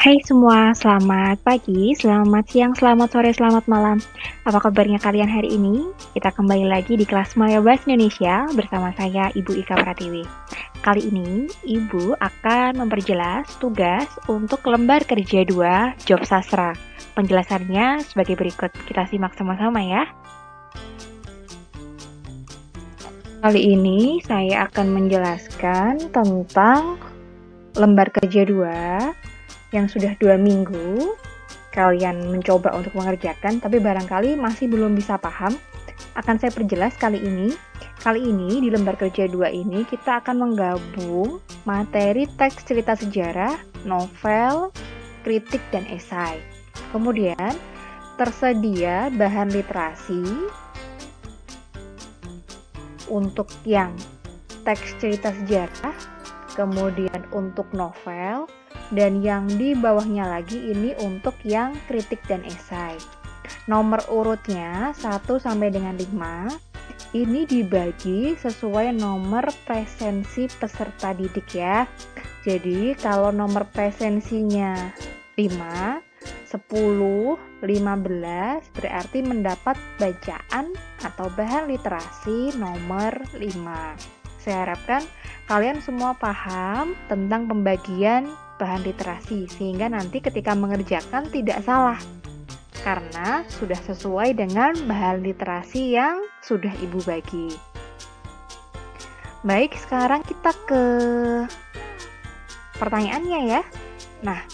Hai semua, selamat pagi, selamat siang, selamat sore, selamat malam. Apa kabarnya kalian hari ini? Kita kembali lagi di kelas Maya Bahasa Indonesia bersama saya Ibu Ika Pratiwi. Kali ini Ibu akan memperjelas tugas untuk lembar kerja 2 Job Sastra. Penjelasannya sebagai berikut. Kita simak sama-sama ya. Kali ini saya akan menjelaskan tentang lembar kerja 2 yang sudah 2 minggu kalian mencoba untuk mengerjakan, tapi barangkali masih belum bisa paham, akan saya perjelas kali ini. Kali ini di lembar kerja 2 ini kita akan menggabung materi teks cerita sejarah, novel, kritik, dan esai. Kemudian tersedia bahan literasi untuk yang teks cerita sejarah, kemudian untuk novel, dan yang di bawahnya lagi ini untuk yang kritik dan esai. Nomor urutnya 1 sampai dengan 5 ini dibagi sesuai nomor presensi peserta didik ya. Jadi kalau nomor presensinya 5, 10, 15 berarti mendapat bacaan atau bahan literasi nomor 5. Saya harapkan kalian semua paham tentang pembagian bahan literasi sehingga nanti ketika mengerjakan tidak salah karena sudah sesuai dengan bahan literasi yang sudah Ibu bagi. Baik, sekarang kita ke pertanyaannya ya. Nah,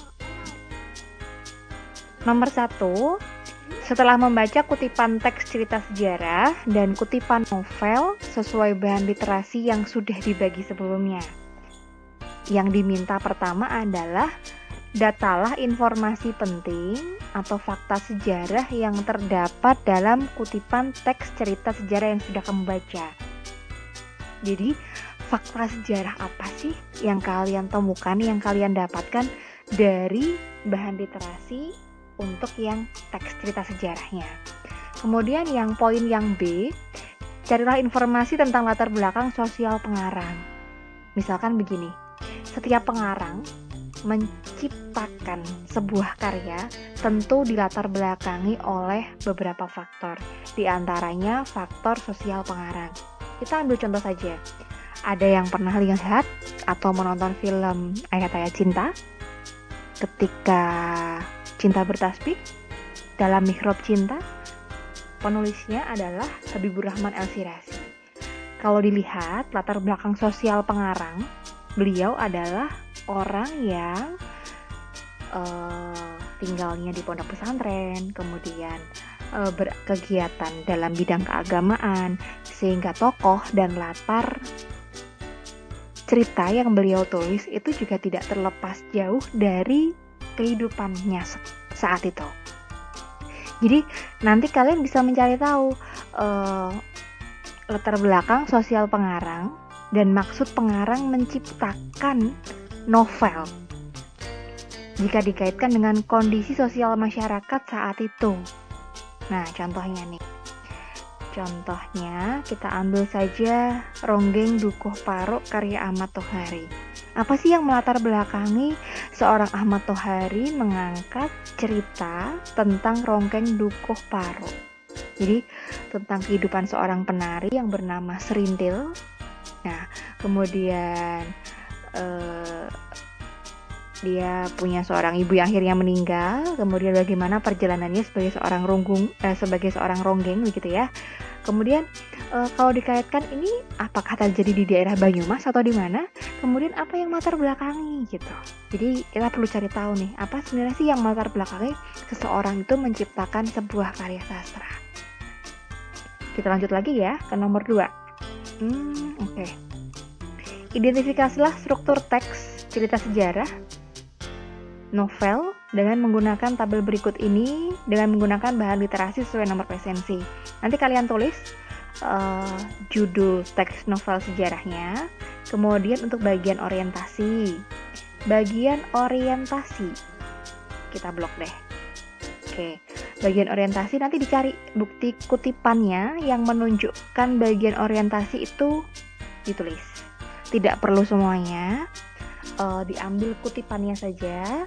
nomor 1, setelah membaca kutipan teks cerita sejarah dan kutipan novel sesuai bahan literasi yang sudah dibagi sebelumnya, yang diminta pertama adalah datalah informasi penting atau fakta sejarah yang terdapat dalam kutipan teks cerita sejarah yang sudah kamu baca. Jadi, fakta sejarah apa sih yang kalian temukan, yang kalian dapatkan dari bahan literasi untuk yang teks cerita sejarahnya. Kemudian yang poin yang B, carilah informasi tentang latar belakang sosial pengarang. Misalkan begini, setiap pengarang menciptakan sebuah karya tentu dilatar belakangi oleh beberapa faktor, di antaranya faktor sosial pengarang. Kita ambil contoh saja, ada yang pernah lihat atau menonton film Ayat-Ayat Cinta, Ketika Cinta Bertasbih, Dalam Mihrab Cinta, penulisnya adalah Habibur Rahman El-Shirazi. Kalau dilihat latar belakang sosial pengarang, beliau adalah orang yang tinggalnya di pondok pesantren, kemudian berkegiatan dalam bidang keagamaan, sehingga tokoh dan latar cerita yang beliau tulis itu juga tidak terlepas jauh dari kehidupannya saat itu. Jadi nanti kalian bisa mencari tahu latar belakang sosial pengarang dan maksud pengarang menciptakan novel jika dikaitkan dengan kondisi sosial masyarakat saat itu. Nah, contohnya nih. Contohnya kita ambil saja Ronggeng Dukuh Paruk karya Ahmad Tohari. Apa sih yang melatar belakangi seorang Ahmad Tohari mengangkat cerita tentang Ronggeng Dukuh Paruk? Jadi tentang kehidupan seorang penari yang bernama Serintil. Nah, kemudian dia punya seorang ibu yang akhirnya meninggal, kemudian bagaimana perjalanannya sebagai seorang ronggeng begitu ya. Kemudian kalau dikaitkan ini apakah terjadi di daerah Banyumas atau di mana? Kemudian apa yang latar belakangi gitu. Jadi kita perlu cari tahu nih, apa sebenarnya sih yang latar belakangi seseorang itu menciptakan sebuah karya sastra. Kita lanjut lagi ya ke nomor 2. Oke. Identifikasilah struktur teks cerita sejarah novel dengan menggunakan tabel berikut ini dengan menggunakan bahan literasi sesuai nomor presensi. Nanti kalian tulis judul teks novel sejarahnya, kemudian untuk bagian orientasi. Bagian orientasi kita blok deh. Oke, bagian orientasi nanti dicari bukti kutipannya yang menunjukkan bagian orientasi itu ditulis. Tidak perlu semuanya. Diambil kutipannya saja,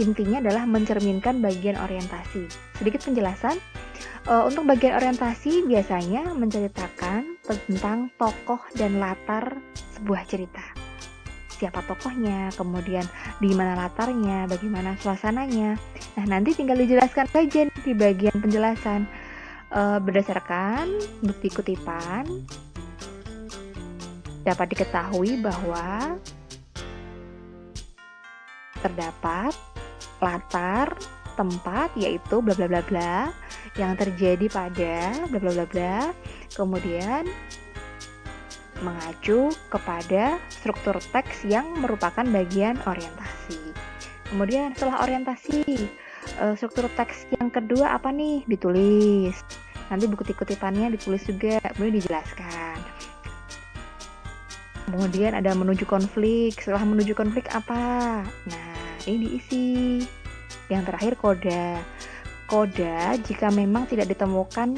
Intinya adalah mencerminkan bagian orientasi. Sedikit penjelasan, untuk bagian orientasi biasanya menceritakan tentang tokoh dan latar sebuah cerita. Siapa tokohnya, kemudian di mana latarnya, bagaimana suasananya. Nah, nanti tinggal dijelaskan saja di bagian penjelasan. Berdasarkan bukti kutipan, dapat diketahui bahwa terdapat latar tempat yaitu bla bla bla bla yang terjadi pada bla bla bla bla, kemudian mengacu kepada struktur teks yang merupakan bagian orientasi. Kemudian setelah orientasi, struktur teks yang kedua apa nih? Ditulis. Nanti bukti kutipannya ditulis juga, boleh dijelaskan. Kemudian ada menuju konflik. Setelah menuju konflik apa? Nah, ini diisi. Yang terakhir koda. Koda jika memang tidak ditemukan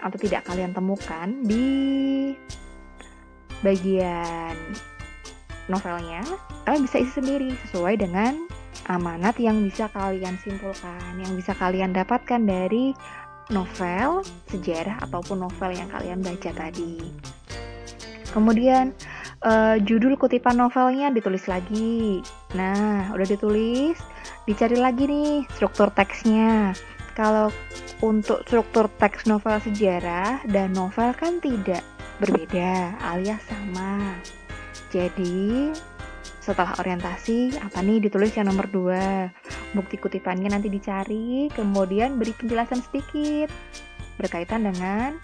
atau tidak kalian temukan di bagian novelnya, kalian bisa isi sendiri sesuai dengan amanat yang bisa kalian simpulkan, yang bisa kalian dapatkan dari novel, sejarah, ataupun novel yang kalian baca tadi. Kemudian judul kutipan novelnya ditulis lagi. Nah, udah ditulis, dicari lagi nih struktur teksnya. Kalau untuk struktur teks novel sejarah dan novel kan tidak berbeda alias sama. Jadi setelah orientasi apa nih ditulis yang nomor 2. Bukti kutipannya nanti dicari, kemudian beri penjelasan sedikit berkaitan dengan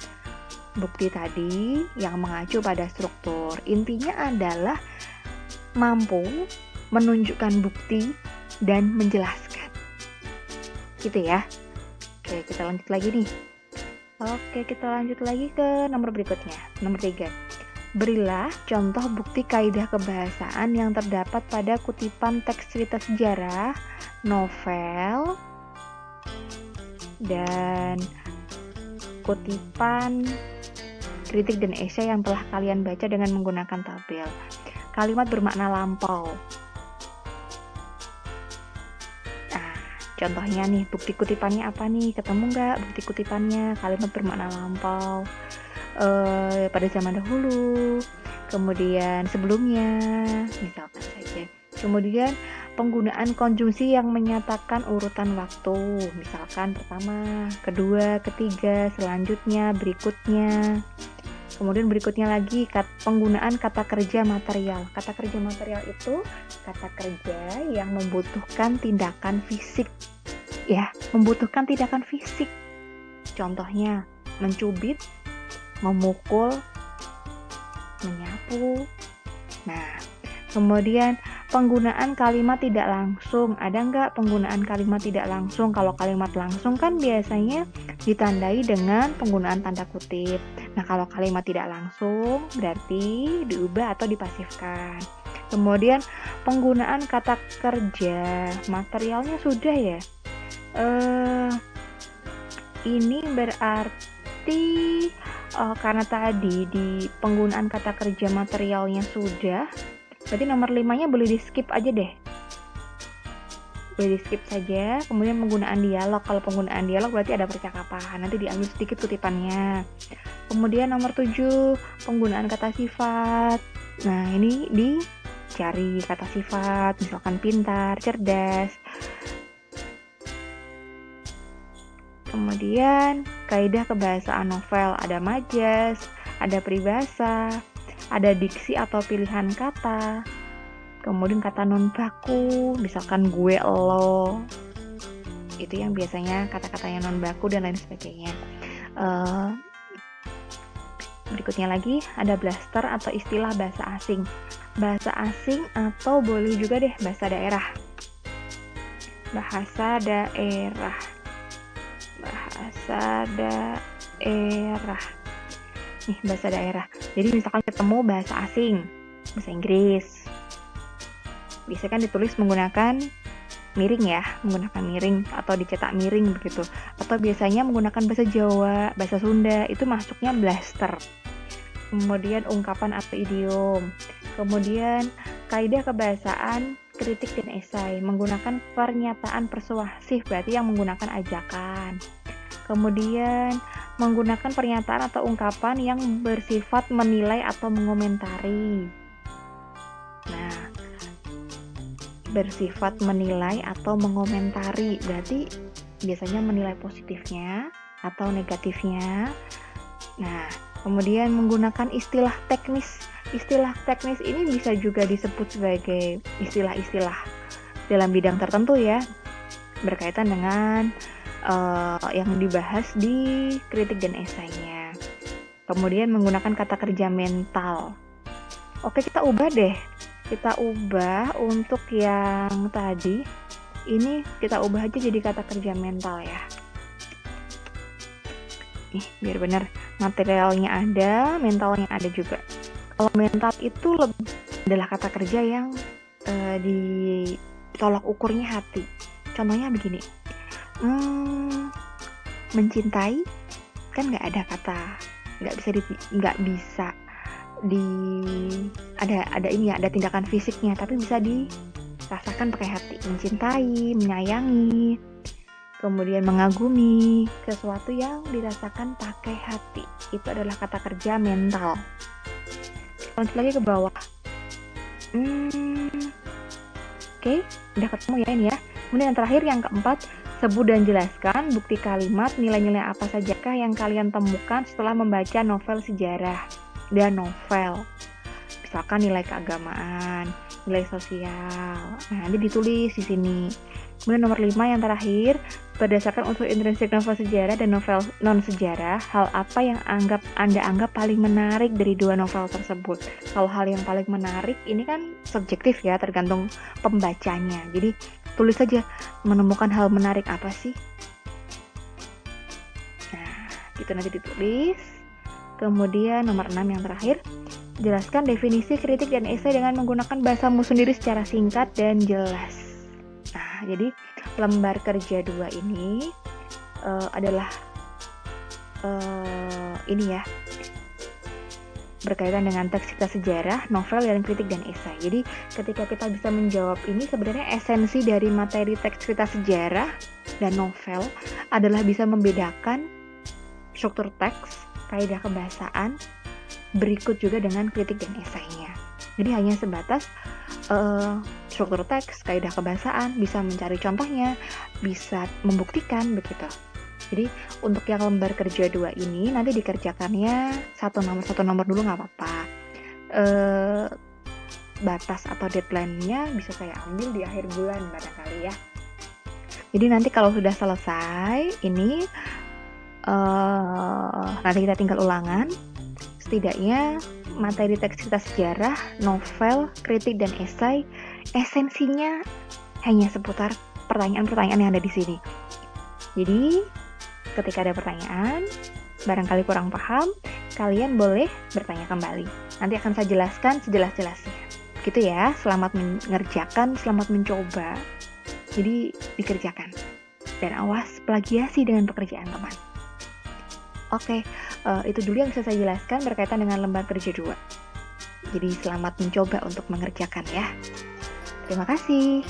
bukti tadi yang mengacu pada struktur. Intinya adalah mampu menunjukkan bukti dan menjelaskan. Gitu ya. Oke, kita lanjut lagi nih. Oke, kita lanjut lagi ke nomor berikutnya. Nomor 3. Berilah contoh bukti kaidah kebahasaan yang terdapat pada kutipan teks cerita sejarah, novel, dan kutipan kritik dan esai yang telah kalian baca dengan menggunakan tabel. Kalimat bermakna lampau. Nah, contohnya nih, bukti kutipannya apa nih? Ketemu nggak bukti kutipannya? Kalimat bermakna lampau. Pada zaman dahulu, kemudian sebelumnya, misalkan saja. Kemudian penggunaan konjungsi yang menyatakan urutan waktu, misalkan pertama, kedua, ketiga, selanjutnya, berikutnya. Kemudian berikutnya lagi penggunaan kata kerja material. Kata kerja material itu kata kerja yang membutuhkan tindakan fisik. Ya, membutuhkan tindakan fisik. Contohnya, mencubit, memukul, menyapu. Nah, kemudian penggunaan kalimat tidak langsung. Ada nggak penggunaan kalimat tidak langsung? Kalau kalimat langsung kan biasanya ditandai dengan penggunaan tanda kutip. Nah, kalau kalimat tidak langsung berarti diubah atau dipasifkan. Kemudian penggunaan kata kerja materialnya sudah ya. Ini berarti karena tadi di penggunaan kata kerja materialnya sudah, berarti nomor 5-nya boleh di skip aja deh. Boleh di skip saja. Kemudian penggunaan dialog. Kalau penggunaan dialog berarti ada percakapan. Nanti diambil sedikit kutipannya. Kemudian nomor 7, penggunaan kata sifat. Nah, ini dicari kata sifat, misalkan pintar, cerdas. Kemudian kaidah kebahasaan novel, ada majas, ada peribahasa, ada diksi atau pilihan kata. Kemudian kata non baku, misalkan gue, lo. Itu yang biasanya kata-katanya non baku dan lain sebagainya. Berikutnya lagi ada blaster atau istilah bahasa asing. Bahasa asing atau boleh juga deh bahasa daerah. Bahasa daerah. Bahasa daerah. Nih, bahasa daerah. Jadi misalkan ketemu bahasa asing, bahasa Inggris. Biasanya kan ditulis menggunakan miring ya, menggunakan miring atau dicetak miring begitu. Atau biasanya menggunakan bahasa Jawa, bahasa Sunda, itu masuknya blaster. Kemudian ungkapan atau idiom. Kemudian kaidah kebahasaan kritik dan esai. Menggunakan pernyataan persuasif, berarti yang menggunakan ajakan. Kemudian menggunakan pernyataan atau ungkapan yang bersifat menilai atau mengomentari. Nah, bersifat menilai atau mengomentari berarti biasanya menilai positifnya atau negatifnya. Nah, kemudian menggunakan istilah teknis. Istilah teknis ini bisa juga disebut sebagai istilah-istilah dalam bidang tertentu ya, berkaitan dengan yang dibahas di kritik dan esainya. Kemudian menggunakan kata kerja mental. Oke, kita ubah deh. Kita ubah untuk yang tadi. Ini kita ubah aja jadi kata kerja mental ya. Nih, biar benar. Materialnya ada, mentalnya ada juga. Kalau mental itu adalah kata kerja yang ditolak ukurnya hati. Contohnya begini. Mencintai kan nggak ada kata, ada tindakan fisiknya, tapi bisa dirasakan pakai hati. Mencintai, menyayangi, kemudian mengagumi sesuatu yang dirasakan pakai hati, itu adalah kata kerja mental. Lanjut lagi ke bawah. Oke, udah ketemu ya ini ya. Kemudian yang terakhir, yang keempat, sebut dan jelaskan bukti kalimat, nilai-nilai apa sajakah yang kalian temukan setelah membaca novel sejarah dan novel. Misalkan nilai keagamaan, nilai sosial. Nah, nanti ditulis di sini. Kemudian nomor 5 yang terakhir, berdasarkan unsur intrinsik novel sejarah dan novel non-sejarah, hal apa yang Anda anggap paling menarik dari dua novel tersebut. Kalau hal yang paling menarik ini kan subjektif ya, tergantung pembacanya. Jadi tulis saja menemukan hal menarik apa sih. Nah, itu nanti ditulis. Kemudian nomor 6 yang terakhir, jelaskan definisi kritik dan esai dengan menggunakan bahasamu sendiri secara singkat dan jelas. Nah, jadi lembar kerja 2 ini adalah ini ya, berkaitan dengan teks cerita sejarah, novel, dan kritik dan esai. Jadi ketika kita bisa menjawab ini, sebenarnya esensi dari materi teks cerita sejarah dan novel adalah bisa membedakan struktur teks, kaidah kebahasaan, berikut juga dengan kritik dan esainya. Jadi hanya sebatas struktur teks, kaidah kebahasaan, bisa mencari contohnya, bisa membuktikan begitu. Jadi untuk yang lembar kerja 2 ini nanti dikerjakannya satu nomor dulu nggak apa-apa. Batas atau deadline-nya bisa saya ambil di akhir bulan barangkali ya. Jadi nanti kalau sudah selesai ini nanti kita tinggal ulangan. Setidaknya materi teks cerita sejarah, novel, kritik, dan esai, esensinya hanya seputar pertanyaan-pertanyaan yang ada di sini. Jadi, ketika ada pertanyaan, barangkali kurang paham, kalian boleh bertanya kembali. Nanti akan saya jelaskan sejelas-jelasnya. Gitu ya, selamat mengerjakan, selamat mencoba. Jadi, dikerjakan. Dan awas plagiasi dengan pekerjaan teman. Oke, itu dulu yang bisa saya jelaskan berkaitan dengan lembar kerja 2. Jadi selamat mencoba untuk mengerjakan ya. Terima kasih.